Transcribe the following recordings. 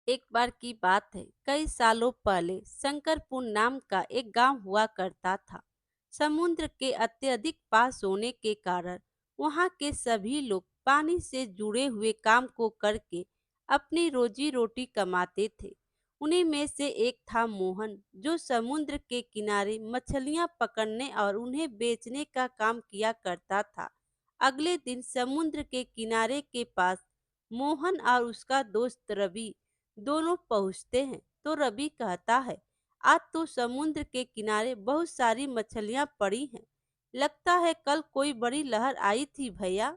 एक बार की बात है, कई सालों पहले शंकरपुर नाम का एक गांव हुआ करता था। समुद्र के अत्यधिक पास होने के कारण वहां के सभी लोग पानी से जुड़े हुए काम को करके अपनी रोजी रोटी कमाते थे। उन्हीं में से एक था मोहन, जो समुद्र के किनारे मछलियां पकड़ने और उन्हें बेचने का काम किया करता था। अगले दिन समुद्र के किनारे के पास मोहन और उसका दोस्त रवि दोनों पहुंचते हैं तो रवि कहता है, आज तो समुद्र के किनारे बहुत सारी मछलियां पड़ी हैं। लगता है कल कोई बड़ी लहर आई थी भैया।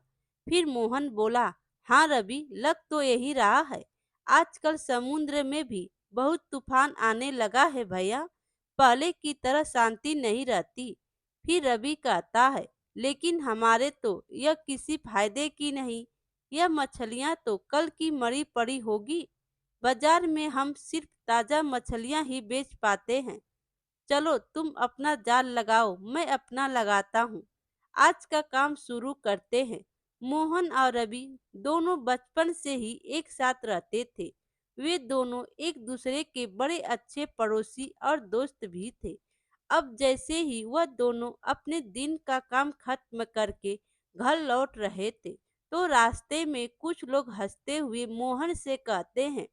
फिर मोहन बोला, हाँ रवि, लग तो यही रहा है। आजकल समुद्र में भी बहुत तूफान आने लगा है भैया। पहले की तरह शांति नहीं रहती। फिर रवि कहता है, लेकिन हमारे तो यह किसी फायदे की नहीं। यह मछलियां तो कल की मरी पड़ी होगी। बाजार में हम सिर्फ ताजा मछलियां ही बेच पाते हैं। चलो तुम अपना जाल लगाओ, मैं अपना लगाता हूँ। आज का काम शुरू करते हैं। मोहन और रवि दोनों बचपन से ही एक साथ रहते थे। वे दोनों एक दूसरे के बड़े अच्छे पड़ोसी और दोस्त भी थे। अब जैसे ही वह दोनों अपने दिन का काम खत्म करके घर लौट रहे थे, तो रास्ते में कुछ लोग हंसते हुए मोहन से कहते हैं,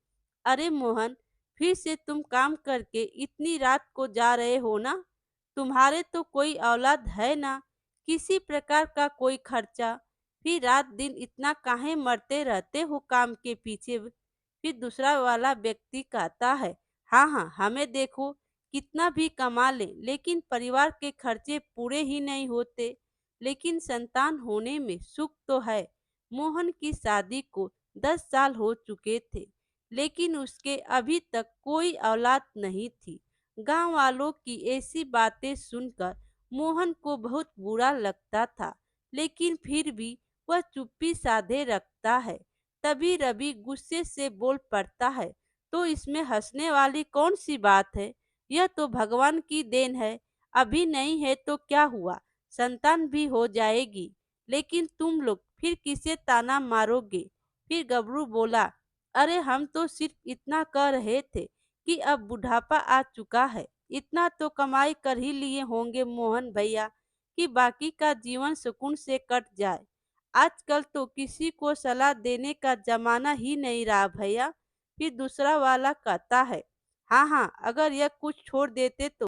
अरे मोहन, फिर से तुम काम करके इतनी रात को जा रहे हो ना? तुम्हारे तो कोई औलाद है ना? किसी प्रकार का कोई खर्चा? फिर रात दिन इतना काहे मरते रहते हो काम के पीछे? फिर दूसरा वाला व्यक्ति कहता है, हाँ हाँ, हमें देखो, कितना भी कमा ले लेकिन परिवार के खर्चे पूरे ही नहीं होते। लेकिन संतान होने में सुख तो है। मोहन की शादी को 10 साल हो चुके थे, लेकिन उसके अभी तक कोई औलाद नहीं थी। गांव वालों की ऐसी बातें सुनकर मोहन को बहुत बुरा लगता था, लेकिन फिर भी वह चुप्पी साधे रखता है। तभी रवि गुस्से से बोल पड़ता है, तो इसमें हंसने वाली कौन सी बात है? यह तो भगवान की देन है। अभी नहीं है तो क्या हुआ, संतान भी हो जाएगी। लेकिन तुम लोग फिर किसे ताना मारोगे? फिर गबरू बोला, अरे हम तो सिर्फ इतना कह रहे थे कि अब बुढ़ापा आ चुका है। इतना तो कमाई कर ही लिए होंगे मोहन भैया, कि बाकी का जीवन सुकून से कट जाए। आजकल तो किसी को सलाह देने का जमाना ही नहीं रहा भैया। फिर दूसरा वाला कहता है, हाँ हाँ, अगर यह कुछ छोड़ देते तो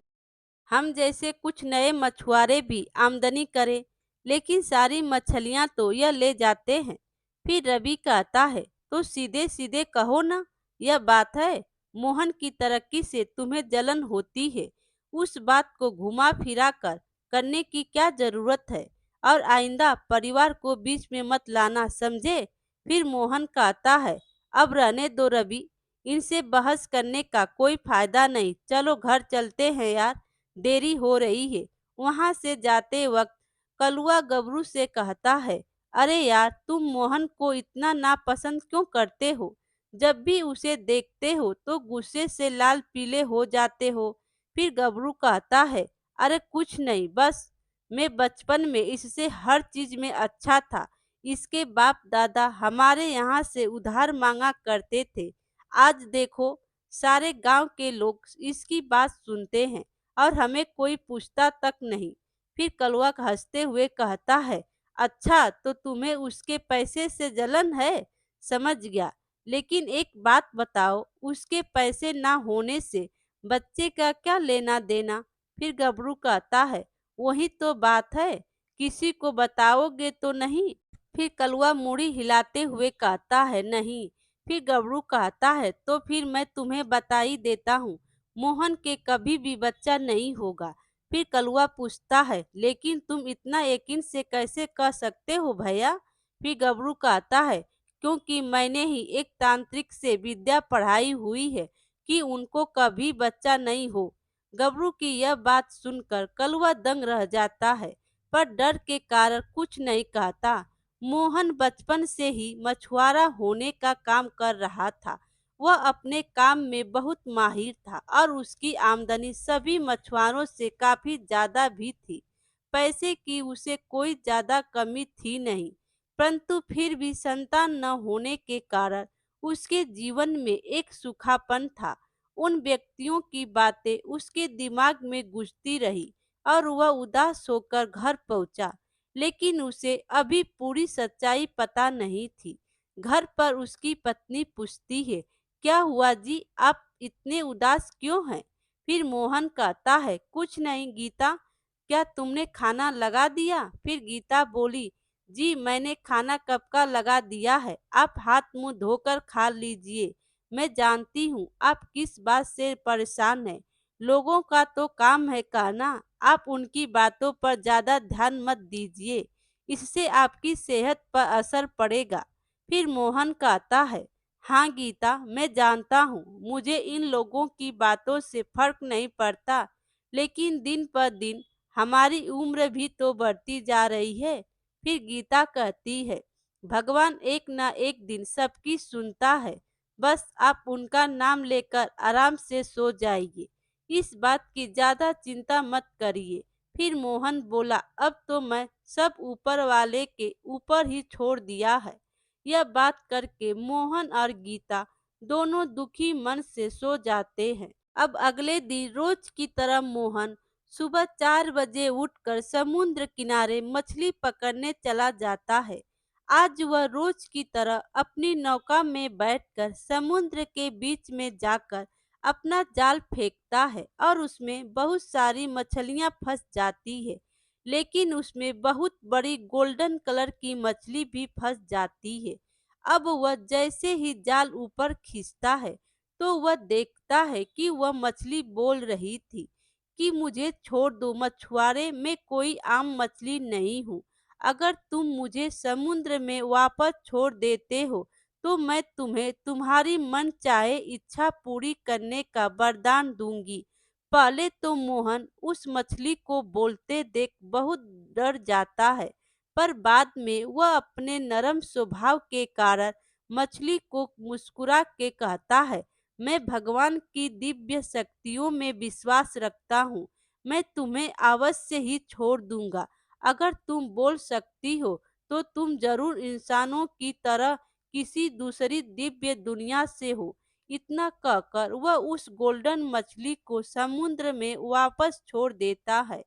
हम जैसे कुछ नए मछुआरे भी आमदनी करें, लेकिन सारी मछलियां तो यह ले जाते हैं। फिर रवि कहता है, तो सीधे सीधे कहो ना, यह बात है। मोहन की तरक्की से तुम्हें जलन होती है। उस बात को घुमा फिरा कर करने की क्या जरूरत है? और आइंदा परिवार को बीच में मत लाना, समझे? फिर मोहन कहता है, अब रहने दो रवि, इनसे बहस करने का कोई फायदा नहीं। चलो घर चलते हैं यार, देरी हो रही है। वहां से जाते वक्त कलुआ गबरू से कहता है, अरे यार, तुम मोहन को इतना नापसंद क्यों करते हो? जब भी उसे देखते हो तो गुस्से से लाल पीले हो जाते हो। फिर गबरू कहता है, अरे कुछ नहीं, बस मैं बचपन में इससे हर चीज में अच्छा था। इसके बाप दादा हमारे यहाँ से उधार मांगा करते थे। आज देखो, सारे गांव के लोग इसकी बात सुनते हैं और हमें कोई पूछता तक नहीं। फिर कलवा हंसते हुए कहता है, अच्छा तो तुम्हें उसके पैसे से जलन है, समझ गया। लेकिन एक बात बताओ, उसके पैसे ना होने से बच्चे का क्या लेना देना? फिर गबरू कहता है, वही तो बात है, किसी को बताओगे तो नहीं? फिर कलवा मुड़ी हिलाते हुए कहता है, नहीं। फिर गबरू कहता है, तो फिर मैं तुम्हें बता ही देता हूँ, मोहन के कभी भी बच्चा नहीं होगा। फिर कलुआ पूछता है, लेकिन तुम इतना यकीन से कैसे कह सकते हो भैया? फिर गबरू कहता है, क्योंकि मैंने ही एक तांत्रिक से विद्या पढ़ाई हुई है कि उनको कभी बच्चा नहीं हो। गबरू की यह बात सुनकर कलुआ दंग रह जाता है, पर डर के कारण कुछ नहीं कहता। मोहन बचपन से ही मछुआरा होने का काम कर रहा था। वह अपने काम में बहुत माहिर था और उसकी आमदनी सभी मछुआरों से काफी ज्यादा भी थी। पैसे की उसे कोई ज्यादा कमी थी नहीं, परंतु फिर भी संतान न होने के कारण उसके जीवन में एक सूखापन था। उन व्यक्तियों की बातें उसके दिमाग में गूंजती रही और वह उदास होकर घर पहुंचा। लेकिन उसे अभी पूरी सच्चाई पता नहीं थी। घर पर उसकी पत्नी पूछती है, क्या हुआ जी, आप इतने उदास क्यों हैं? फिर मोहन कहता है, कुछ नहीं गीता, क्या तुमने खाना लगा दिया? फिर गीता बोली, जी मैंने खाना कब का लगा दिया है, आप हाथ मुंह धोकर खा लीजिए। मैं जानती हूँ आप किस बात से परेशान हैं। लोगों का तो काम है कहना, आप उनकी बातों पर ज्यादा ध्यान मत दीजिए, इससे आपकी सेहत पर असर पड़ेगा। फिर मोहन कहता है, हाँ गीता, मैं जानता हूँ मुझे इन लोगों की बातों से फर्क नहीं पड़ता, लेकिन दिन पर दिन हमारी उम्र भी तो बढ़ती जा रही है। फिर गीता कहती है, भगवान एक ना एक दिन सबकी सुनता है, बस आप उनका नाम लेकर आराम से सो जाइए, इस बात की ज्यादा चिंता मत करिए। फिर मोहन बोला, अब तो मैं सब ऊपर वाले के ऊपर ही छोड़ दिया है। यह बात करके मोहन और गीता दोनों दुखी मन से सो जाते हैं। अब अगले दिन रोज की तरह मोहन सुबह 4 बजे उठकर समुद्र किनारे मछली पकड़ने चला जाता है। आज वह रोज की तरह अपनी नौका में बैठकर समुद्र के बीच में जाकर अपना जाल फेंकता है और उसमें बहुत सारी मछलियां फंस जाती है। लेकिन उसमें बहुत बड़ी गोल्डन कलर की मछली भी फंस जाती है। अब वह जैसे ही जाल ऊपर खींचता है तो वह देखता है कि वह मछली बोल रही थी कि मुझे छोड़ दो मछुआरे, मैं कोई आम मछली नहीं हूँ। अगर तुम मुझे समुद्र में वापस छोड़ देते हो तो मैं तुम्हें तुम्हारी मन चाहे इच्छा पूरी करने का वरदान दूंगी। पहले तो मोहन उस मछली को बोलते देख बहुत डर जाता है, पर बाद में वह अपने नरम स्वभाव के कारण मछली को मुस्कुरा के कहता है, मैं भगवान की दिव्य शक्तियों में विश्वास रखता हूँ, मैं तुम्हें अवश्य ही छोड़ दूंगा। अगर तुम बोल सकती हो तो तुम जरूर इंसानों की तरह किसी दूसरी दिव्य दुनिया से हो। इतना कहकर वह उस गोल्डन मछली को समुद्र में वापस छोड़ देता है।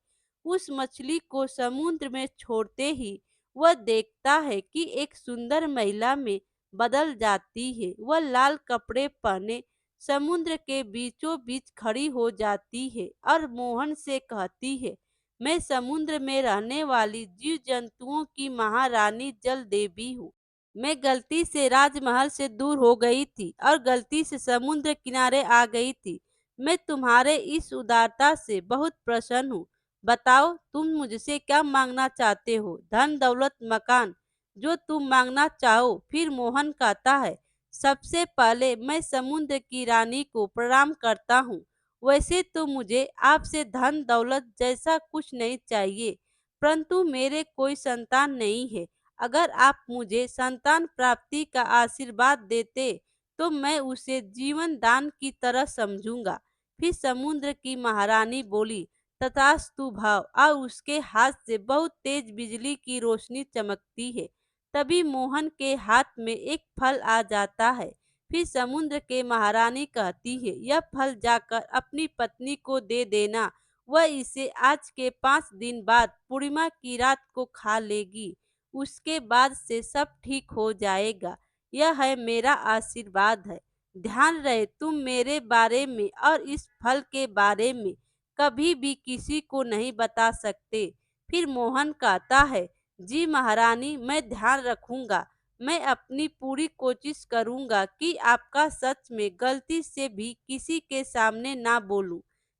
उस मछली को समुद्र में छोड़ते ही वह देखता है कि एक सुंदर महिला में बदल जाती है। वह लाल कपड़े पहने समुद्र के बीचों बीच खड़ी हो जाती है और मोहन से कहती है, मैं समुद्र में रहने वाली जीव जंतुओं की महारानी जल देवी हूँ। मैं गलती से राजमहल से दूर हो गई थी और गलती से समुद्र किनारे आ गई थी। मैं तुम्हारे इस उदारता से बहुत प्रसन्न हूँ। बताओ तुम मुझसे क्या मांगना चाहते हो? धन, दौलत, मकान, जो तुम मांगना चाहो। फिर मोहन कहता है, सबसे पहले मैं समुद्र की रानी को प्रणाम करता हूँ। वैसे तो मुझे आपसे धन दौलत जैसा कुछ नहीं चाहिए, परंतु मेरे कोई संतान नहीं है। अगर आप मुझे संतान प्राप्ति का आशीर्वाद देते तो मैं उसे जीवन दान की तरह समझूंगा। फिर समुद्र की महारानी बोली, तथास्तु भाव, और उसके हाथ से बहुत तेज बिजली की रोशनी चमकती है। तभी मोहन के हाथ में एक फल आ जाता है। फिर समुद्र के महारानी कहती है, यह फल जाकर अपनी पत्नी को दे देना, वह इसे आज के 5 दिन बाद पूर्णिमा की रात को खा लेगी, उसके बाद से सब ठीक हो जाएगा। यह है मेरा आशीर्वाद है। ध्यान रहे तुम मेरे बारे में और इस फल के बारे में कभी भी किसी को नहीं बता सकते। फिर मोहन कहता है, जी महारानी, मैं ध्यान रखूंगा। मैं अपनी पूरी कोशिश करूंगा कि आपका सच में गलती से भी किसी के सामने ना बोलूं।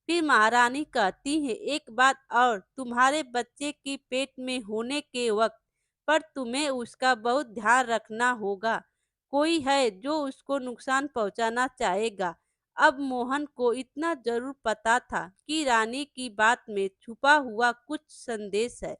फिर महारानी कहती है, एक बात और, तुम्हारे बच्चे की पेट में होने के वक्त पर तुम्हें उसका बहुत ध्यान रखना होगा। कोई है जो उसको नुकसान पहुंचाना चाहेगा। अब मोहन को इतना जरूर पता था कि रानी की बात में छुपा हुआ कुछ संदेश है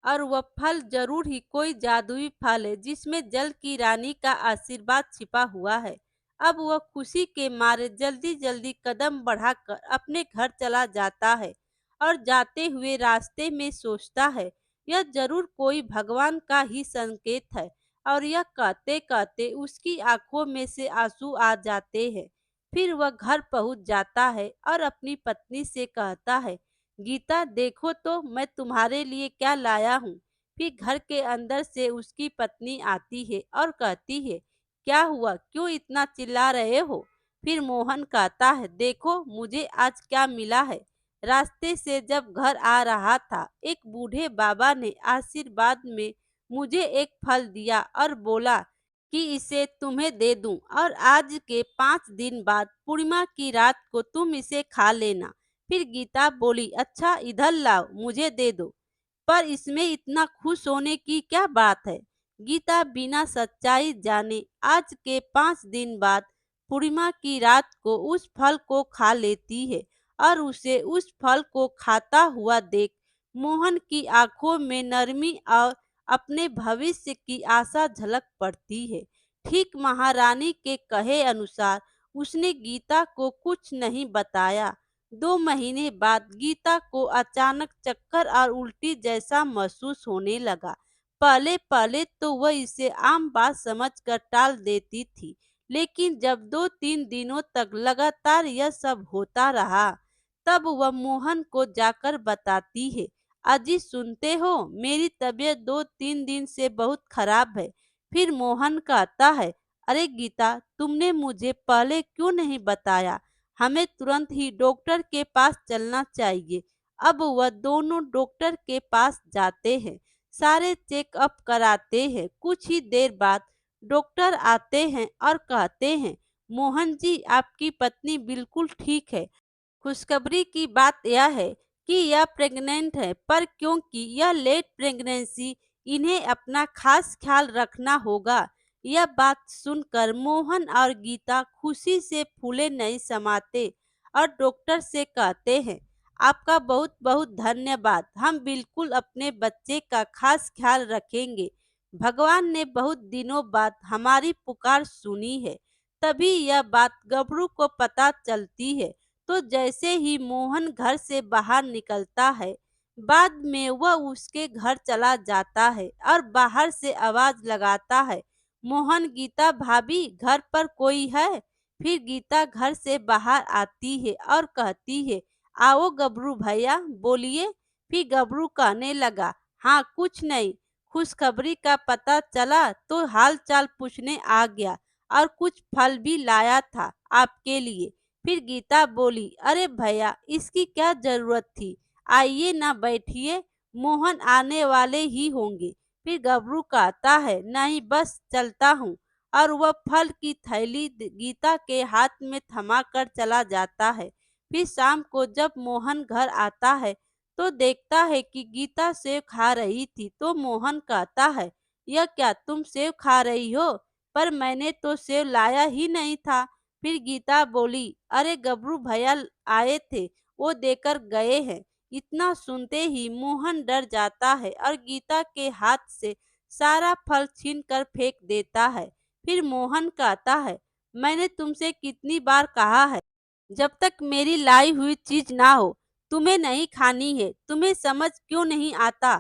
और वह फल जरूर ही कोई जादुई फल है जिसमें जल की रानी का आशीर्वाद छिपा हुआ है। अब वह खुशी के मारे जल्दी जल्दी कदम बढ़ाकर अपने घर चला जाता है और जाते हुए रास्ते में सोचता है, यह जरूर कोई भगवान का ही संकेत है और यह कहते कहते उसकी आंखों में से आंसू आ जाते हैं। फिर वह घर पहुंच जाता है और अपनी पत्नी से कहता है, गीता देखो तो मैं तुम्हारे लिए क्या लाया हूँ। फिर घर के अंदर से उसकी पत्नी आती है और कहती है, क्या हुआ, क्यों इतना चिल्ला रहे हो। फिर मोहन कहता है, देखो मुझे आज क्या मिला है। रास्ते से जब घर आ रहा था, एक बूढ़े बाबा ने आशीर्वाद में मुझे एक फल दिया और बोला कि इसे तुम्हें दे दूं और आज के 5 दिन बाद पूर्णिमा की रात को तुम इसे खा लेना। फिर गीता बोली, अच्छा इधर लाओ मुझे दे दो। पर इसमें इतना खुश होने की क्या बात है। गीता बिना सच्चाई जाने आज के 5 दिन बाद पूर्णिमा की रात को उस फल को खा लेती है और उसे उस फल को खाता हुआ देख मोहन की आंखों में नरमी और अपने भविष्य की आशा झलक पड़ती है। ठीक महारानी के कहे अनुसार उसने गीता को कुछ नहीं बताया। 2 महीने बाद गीता को अचानक चक्कर और उल्टी जैसा महसूस होने लगा। पहले पहले तो वह इसे आम बात समझकर टाल देती थी, लेकिन जब 2-3 दिनों तक लगातार यह सब होता रहा, तब वह मोहन को जाकर बताती है, अजी सुनते हो, मेरी तबीयत 2-3 दिन से बहुत खराब है। फिर मोहन कहता है, अरे गीता, तुमने मुझे पहले क्यों नहीं बताया, हमें तुरंत ही डॉक्टर के पास चलना चाहिए। अब वह दोनों डॉक्टर के पास जाते हैं, सारे चेकअप कराते हैं। कुछ ही देर बाद डॉक्टर आते हैं और कहते हैं, मोहन जी आपकी पत्नी बिल्कुल ठीक है। खुशखबरी की बात यह है कि यह प्रेग्नेंट है, पर क्योंकि यह लेट प्रेगनेंसी, इन्हें अपना खास ख्याल रखना होगा। यह बात सुनकर मोहन और गीता खुशी से फूले नहीं समाते और डॉक्टर से कहते हैं, आपका बहुत बहुत धन्यवाद, हम बिल्कुल अपने बच्चे का खास ख्याल रखेंगे। भगवान ने बहुत दिनों बाद हमारी पुकार सुनी है। तभी यह बात गबरू को पता चलती है। तो जैसे ही मोहन घर से बाहर निकलता है, बाद में वह उसके घर चला जाता है और बाहर से आवाज लगाता है, मोहन, गीता भाभी घर पर कोई है। फिर गीता घर से बाहर आती है और कहती है, आओ गबरू भैया बोलिए। फिर गबरू कहने लगा, हाँ कुछ नहीं, खुशखबरी का पता चला तो हाल चाल पूछने आ गया और कुछ फल भी लाया था आपके लिए। फिर गीता बोली, अरे भैया इसकी क्या जरूरत थी, आइए ना बैठिए, मोहन आने वाले ही होंगे। फिर गबरू कहता है, नहीं बस चलता हूँ, और वह फल की थैली गीता के हाथ में थमा कर चला जाता है। फिर शाम को जब मोहन घर आता है तो देखता है कि गीता सेव खा रही थी। तो मोहन कहता है, यह क्या तुम सेव खा रही हो, पर मैंने तो सेव लाया ही नहीं था। फिर गीता बोली, अरे गबरू भैया आए थे, वो देकर गए हैं। इतना सुनते ही मोहन डर जाता है और गीता के हाथ से सारा फल छीन कर फेंक देता है। फिर मोहन कहता है, मैंने तुमसे कितनी बार कहा है, जब तक मेरी लाई हुई चीज ना हो तुम्हें नहीं खानी है, तुम्हें समझ क्यों नहीं आता।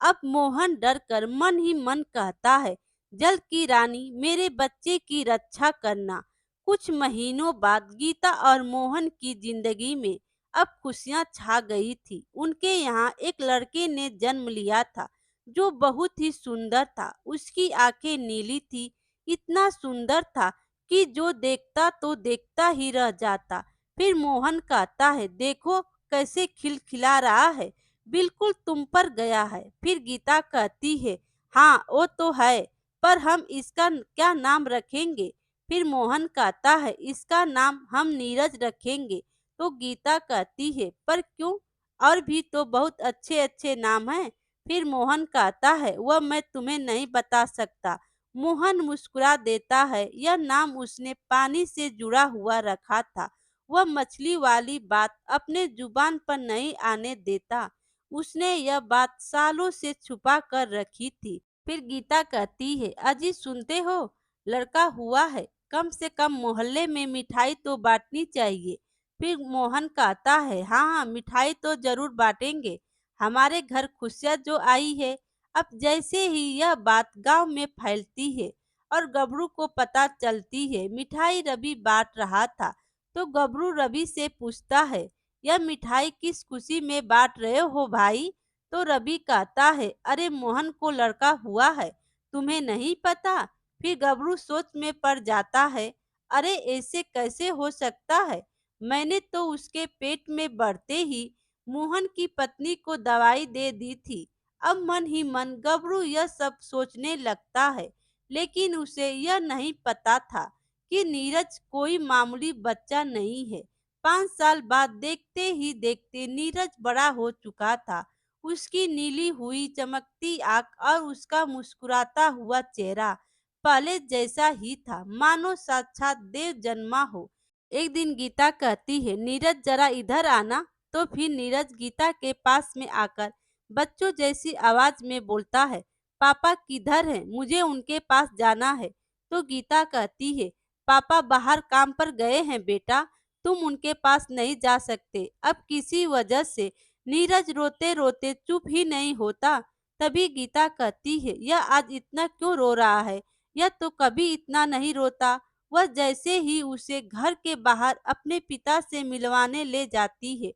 अब मोहन डर कर मन ही मन कहता है, जल की रानी मेरे बच्चे की रक्षा करना। कुछ महीनों बाद गीता और मोहन की जिंदगी में अब खुशियां छा गई थी। उनके यहाँ एक लड़के ने जन्म लिया था जो बहुत ही सुंदर था। उसकी आंखें नीली थी, इतना सुंदर था कि जो देखता तो देखता ही रह जाता। फिर मोहन कहता है, देखो कैसे खिलखिला रहा है, बिल्कुल तुम पर गया है। फिर गीता कहती है, हाँ वो तो है, पर हम इसका क्या नाम रखेंगे। फिर मोहन कहता है, इसका नाम हम नीरज रखेंगे। तो गीता कहती है, पर क्यों, और भी तो बहुत अच्छे अच्छे नाम हैं। फिर मोहन कहता है, वह मैं तुम्हें नहीं बता सकता। मोहन मुस्कुरा देता है, यह नाम उसने पानी से जुड़ा हुआ रखा था। वह मछली वाली बात अपने जुबान पर नहीं आने देता। उसने यह बात सालों से छुपा कर रखी थी। फिर गीता कहती है, अजी सुनते हो, लड़का हुआ है, कम से कम मोहल्ले में मिठाई तो बांटनी चाहिए। फिर मोहन कहता है, हाँ हाँ मिठाई तो जरूर बांटेंगे, हमारे घर खुशियाँ जो आई है, अब जैसे ही यह बात गांव में फैलती है और गबरू को पता चलती है मिठाई रवि बांट रहा था, तो गबरू रवि से पूछता है, यह मिठाई किस खुशी में बांट रहे हो भाई? तो रवि कहता है, अरे मोहन को लड़का हुआ है, तुम्हें नहीं पता? फिर गबरू सोच में पड़ जाता है, अरे ऐसे कैसे हो सकता है? मैंने तो उसके पेट में बढ़ते ही मोहन की पत्नी को दवाई दे दी थी। अब मन ही मन गबरू यह सब सोचने लगता है, लेकिन उसे यह नहीं पता था कि नीरज कोई मामूली बच्चा नहीं है। 5 साल बाद देखते ही देखते नीरज बड़ा हो चुका था। उसकी नीली हुई चमकती आंख और उसका मुस्कुराता हुआ चेहरा पहले जैसा ही था, मानो साक्षात देव जन्मा हो। एक दिन गीता कहती है, नीरज जरा इधर आना। तो फिर नीरज गीता के पास में आकर बच्चों जैसी आवाज में बोलता है, पापा किधर है, मुझे उनके पास जाना है। तो गीता कहती है, पापा बाहर काम पर गए हैं बेटा, तुम उनके पास नहीं जा सकते। अब किसी वजह से नीरज रोते रोते चुप ही नहीं होता। तभी गीता कहती है, यह आज इतना क्यों रो रहा है? यह तो कभी इतना नहीं रोता। वह जैसे ही उसे घर के बाहर अपने पिता से मिलवाने ले जाती है,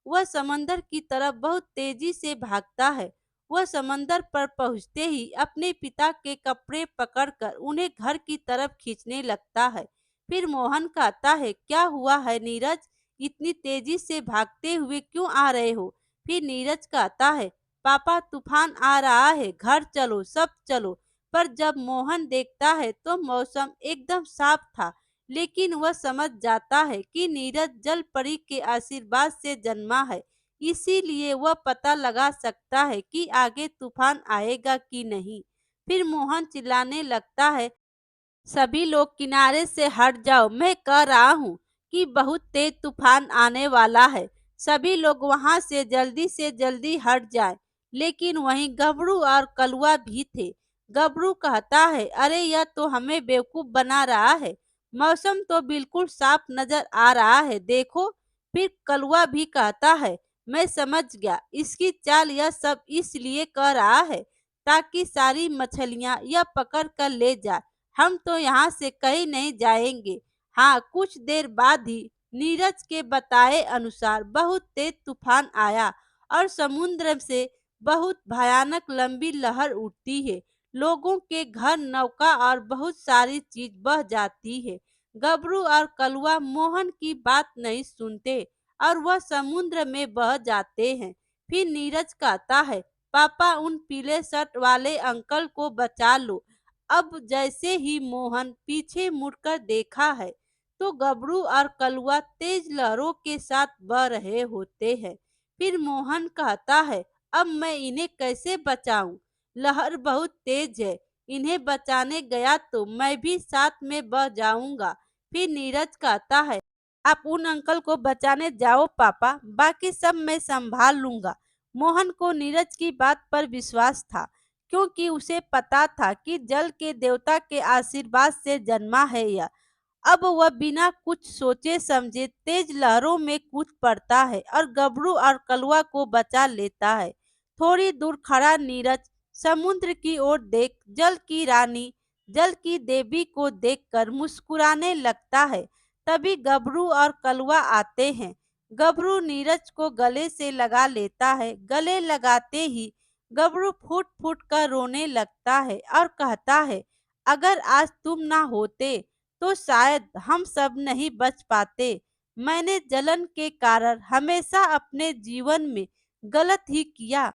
वह समंदर की तरफ बहुत तेजी से भागता है। वह समंदर पर पहुंचते ही अपने पिता के कपड़े पकड़कर उन्हें घर की तरफ खींचने लगता है। फिर मोहन कहता है, क्या हुआ है नीरज, इतनी तेजी से भागते हुए क्यों आ रहे हो? फिर नीरज कहता है, पापा तूफान आ रहा है, घर चलो, सब चलो। पर जब मोहन देखता है तो मौसम एकदम साफ था, लेकिन वह समझ जाता है कि नीरज जल परी के आशीर्वाद से जन्मा है, इसीलिए वह पता लगा सकता है कि आगे तूफान आएगा कि नहीं। फिर मोहन चिल्लाने लगता है, सभी लोग किनारे से हट जाओ, मैं कह रहा हूँ कि बहुत तेज तूफान आने वाला है। सभी लोग वहां से जल्दी हट जाएं। लेकिन वहीं गबरू और कलुआ भी थे। गबरू कहता है, अरे यह तो हमें बेवकूफ बना रहा है, मौसम तो बिल्कुल साफ नजर आ रहा है, देखो। फिर कलुआ भी कहता है, मैं समझ गया, इसकी चाल यह सब इसलिए कह रहा है ताकि सारी मछलियां यह पकड़ कर ले जाए। हम तो यहाँ से कहीं नहीं जाएंगे। हाँ, कुछ देर बाद ही नीरज के बताए अनुसार बहुत तेज तूफान आया और समुद्र से बहुत भयानक लंबी लहर उठती है। लोगों के घर, नौका और बहुत सारी चीज बह जाती है। गबरू और कलुआ मोहन की बात नहीं सुनते और वह समुद्र में बह जाते हैं। फिर नीरज कहता है, पापा उन पीले शर्ट वाले अंकल को बचा लो। अब जैसे ही मोहन पीछे मुड़कर देखा है, तो गबरू और कलुआ तेज लहरों के साथ बह रहे होते हैं। फिर मोहन कहता है, अब मैं इन्हें कैसे बचाऊं? लहर बहुत तेज है, इन्हें बचाने गया तो मैं भी साथ में बह जाऊंगा। फिर नीरज कहता है, आप उन अंकल को बचाने जाओ पापा, बाकी सब मैं संभाल लूंगा। मोहन को नीरज की बात पर विश्वास था, क्योंकि उसे पता था कि जल के देवता के आशीर्वाद से जन्मा है यह। अब वह बिना कुछ सोचे समझे तेज लहरों में कूद पड़ता है और गबरू और कलुआ को बचा लेता है। थोड़ी दूर खड़ा नीरज समुद्र की ओर देख जल की रानी, जल की देवी को देखकर मुस्कुराने लगता है। तभी गबरू और कलुआ आते हैं। गबरू नीरज को गले से लगा लेता है। गले लगाते ही गबरू फूट फूट कर रोने लगता है और कहता है, अगर आज तुम ना होते तो शायद हम सब नहीं बच पाते। मैंने जलन के कारण हमेशा अपने जीवन में गलत ही किया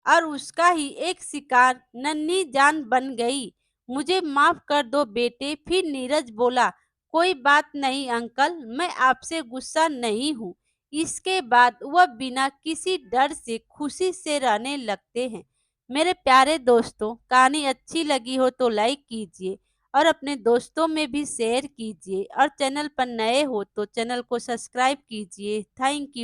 और उसका ही एक शिकार नन्ही जान बन गई। मुझे माफ कर दो बेटे। फिर नीरज बोला, कोई बात नहीं अंकल, मैं आपसे गुस्सा नहीं हूँ। इसके बाद वह बिना किसी डर से खुशी से रहने लगते हैं। मेरे प्यारे दोस्तों, कहानी अच्छी लगी हो तो लाइक कीजिए और अपने दोस्तों में भी शेयर कीजिए और चैनल पर नए हो तो चैनल को सब्सक्राइब कीजिए। Thank you.